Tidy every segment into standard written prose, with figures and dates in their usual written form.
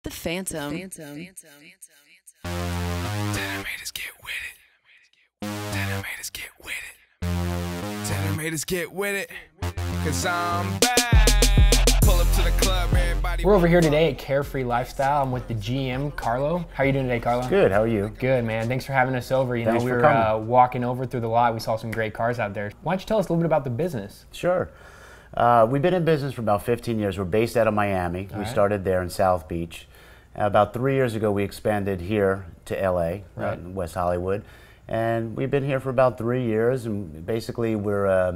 The Phantom. Detonator's get with it. Detonator's get with it. Detonator's get with it. Cause I'm back. Pull up to the club, everybody. We're over here today at Carefree Lifestyle. I'm with the GM, Carlo. How are you doing today, Carlo? Good, how are you? Good, man. Thanks for having us over. Thanks We for were coming. walking over through the lot. We saw some great cars out there. Why don't you tell us a little bit about the business? Sure. We've been in business for about 15 years. We're based out of Miami. We started there in South Beach. About 3 years ago, we expanded here to LA, in West Hollywood. And we've been here for about 3 years. And basically, we're,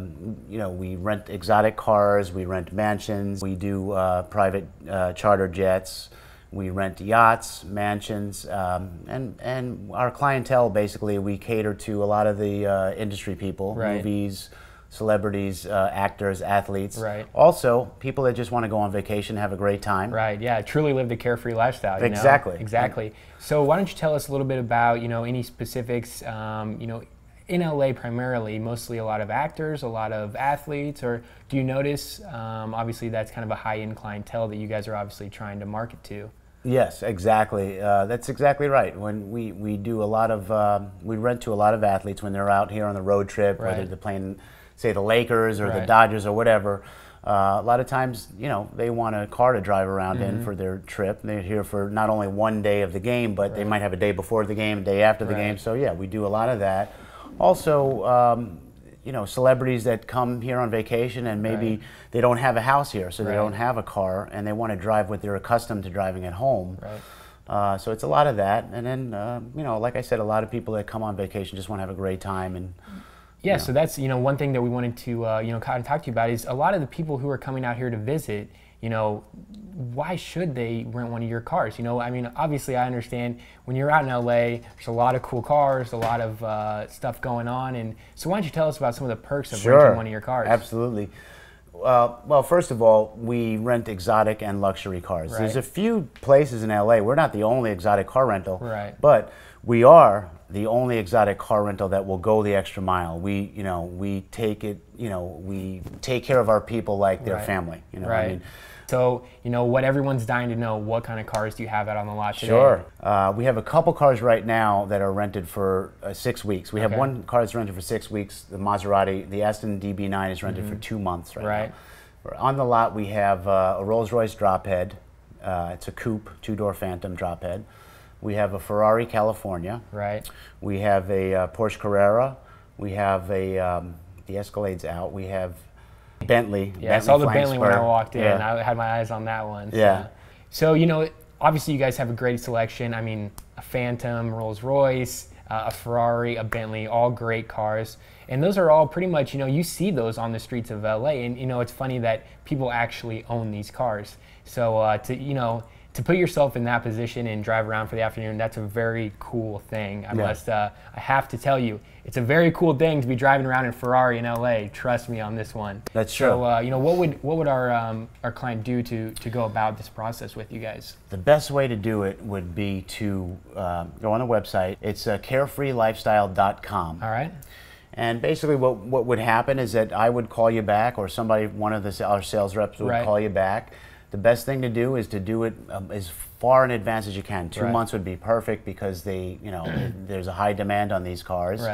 we rent exotic cars, we rent mansions, we do private charter jets, we rent yachts, mansions, and our clientele, basically, we cater to a lot of the industry people, movies, celebrities, actors, athletes. Also, people that just want to go on vacation, have a great time. Yeah, truly live the carefree lifestyle. You Exactly. know? Exactly. So why don't you tell us a little bit about, any specifics, in LA primarily, mostly a lot of actors, a lot of athletes, or do you notice, obviously that's kind of a high-end clientele that you guys are obviously trying to market to? Yes, exactly. That's exactly right. When we do a lot of, we rent to a lot of athletes when they're out here on the road trip, whether they're playing, say, the Lakers or the Dodgers or whatever. A lot of times, they want a car to drive around in for their trip. They're here for not only one day of the game, but they might have a day before the game, a day after the game. So yeah, we do a lot of that. Also, celebrities that come here on vacation and maybe they don't have a house here, so they don't have a car, and they want to drive what they're accustomed to driving at home. So it's a lot of that. And then, like I said, a lot of people that come on vacation just want to have a great time. And yeah, so that's one thing that we wanted to kind of talk to you about is a lot of the people who are coming out here to visit. Why should they rent one of your cars? I mean, obviously I understand when you're out in LA, there's a lot of cool cars, a lot of stuff going on, and so why don't you tell us about some of the perks of renting one of your cars? Absolutely. Well, first of all, we rent exotic and luxury cars. There's a few places in LA. We're not the only exotic car rental, but we are the only exotic car rental that will go the extra mile. We take it, we take care of our people like their family. What I mean? So, what everyone's dying to know, what kind of cars do you have out on the lot today? Sure. We have a couple cars right now that are rented for 6 weeks. We have one car that's rented for 6 weeks, the Maserati, the Aston DB9 is rented for 2 months right now. On the lot, we have a Rolls-Royce drophead. It's a coupe, two-door Phantom drophead. We have a Ferrari California. We have a Porsche Carrera. We have a, the Escalade's out. We have Bentley. Yeah, I saw the Bentley when I walked in. I had my eyes on that one. So, obviously you guys have a great selection. I mean, a Phantom, Rolls-Royce, a Ferrari, a Bentley, all great cars. And those are all pretty much, you see those on the streets of LA. And, it's funny that people actually own these cars. So, to put yourself in that position and drive around for the afternoon, that's a very cool thing. I have to tell you, it's a very cool thing to be driving around in Ferrari in LA. Trust me on this one. That's true. So, what would our client do to go about this process with you guys? The best way to do it would be to go on the website. It's carefreelifestyle.com. All right. And basically, what would happen is that I would call you back, or somebody, one of our sales reps would call you back. The best thing to do is to do it as far in advance as you can. 2 months would be perfect because they, there's a high demand on these cars,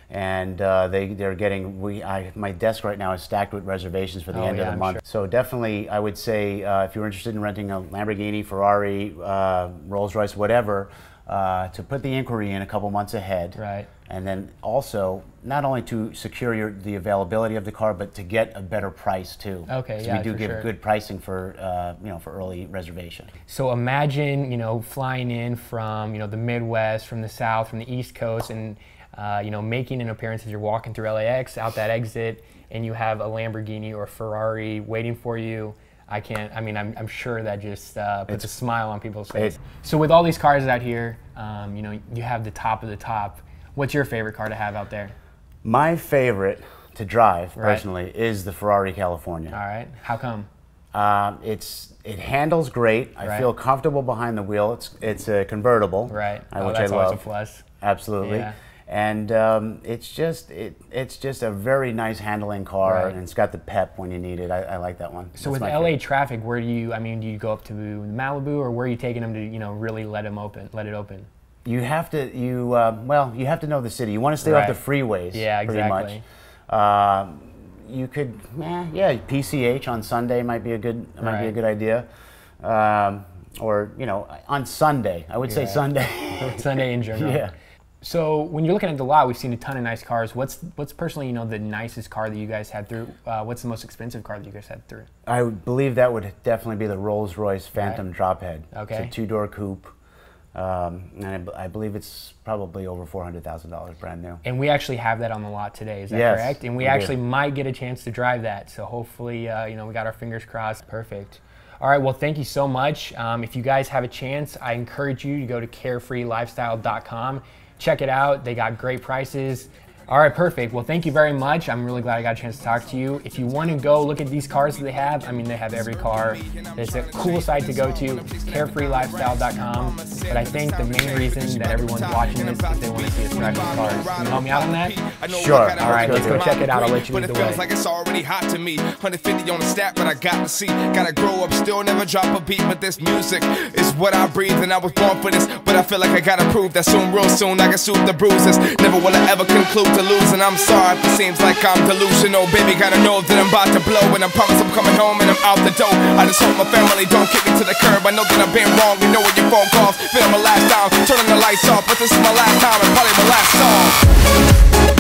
and they're getting. My desk right now is stacked with reservations for the end of the month. So definitely, I would say if you're interested in renting a Lamborghini, Ferrari, Rolls-Royce, whatever, to put the inquiry in a couple months ahead. And then also, not only to secure the availability of the car, but to get a better price too. So we do give good pricing for for early reservation. So imagine flying in from the Midwest, from the South, from the East Coast, and making an appearance as you're walking through LAX out that exit, and you have a Lamborghini or a Ferrari waiting for you. I'm sure that just puts a smile on people's face. So with all these cars out here, you have the top of the top. What's your favorite car to have out there? My favorite to drive, personally, is the Ferrari California. All right. How come? It handles great. I feel comfortable behind the wheel. It's a convertible, which I love. Always a plus. Absolutely. And it's just a very nice handling car, and it's got the pep when you need it. I like that one. So with LA traffic, where do you? I mean, do you go up to Malibu, or where are you taking them to? Really let it open. You have to. Well, you have to know the city. You want to stay off the freeways. Yeah, exactly. Pretty much. You could, yeah, PCH on Sunday might be a good idea. Or on Sunday, I would say Sunday. Sunday in general. Yeah. So when you're looking at the lot, we've seen a ton of nice cars. What's personally, the nicest car that you guys had through? What's the most expensive car that you guys had through? I would believe that would definitely be the Rolls-Royce Phantom Drophead. Okay. It's a 2-door coupe. And I believe it's probably over $400,000 brand new. And we actually have that on the lot today, is that correct? And we actually might get a chance to drive that. So hopefully, we got our fingers crossed. Perfect. All right, well, thank you so much. If you guys have a chance, I encourage you to go to carefreelifestyle.com. Check it out. They got great prices. All right, perfect. Well, thank you very much. I'm really glad I got a chance to talk to you. If you want to go look at these cars that they have, I mean, they have every car. It's a cool site to go to, carefreelifestyle.com. But I think the main reason that everyone's watching this is they want to see us drive these cars. Can you help me out on that? Sure. All right, let's go check it out. I'll let you lead the way. But it feels like it's already hot to me. 150 on the stat, but I got to see. Gotta grow up, still never drop a beat. But this music is what I breathe, and I was born for this. But I feel like I gotta prove that soon, real soon, I can soothe the bruises. Never will I ever conclude to lose, and I'm sorry if it seems like I'm delusional. Baby, gotta know that I'm about to blow, and I promise I'm coming home and I'm out the door. I just hope my family don't kick me to the curb. I know that I've been wrong, you know what your phone calls. Been on my last down, turning the lights off, but this is my last time and probably my last song.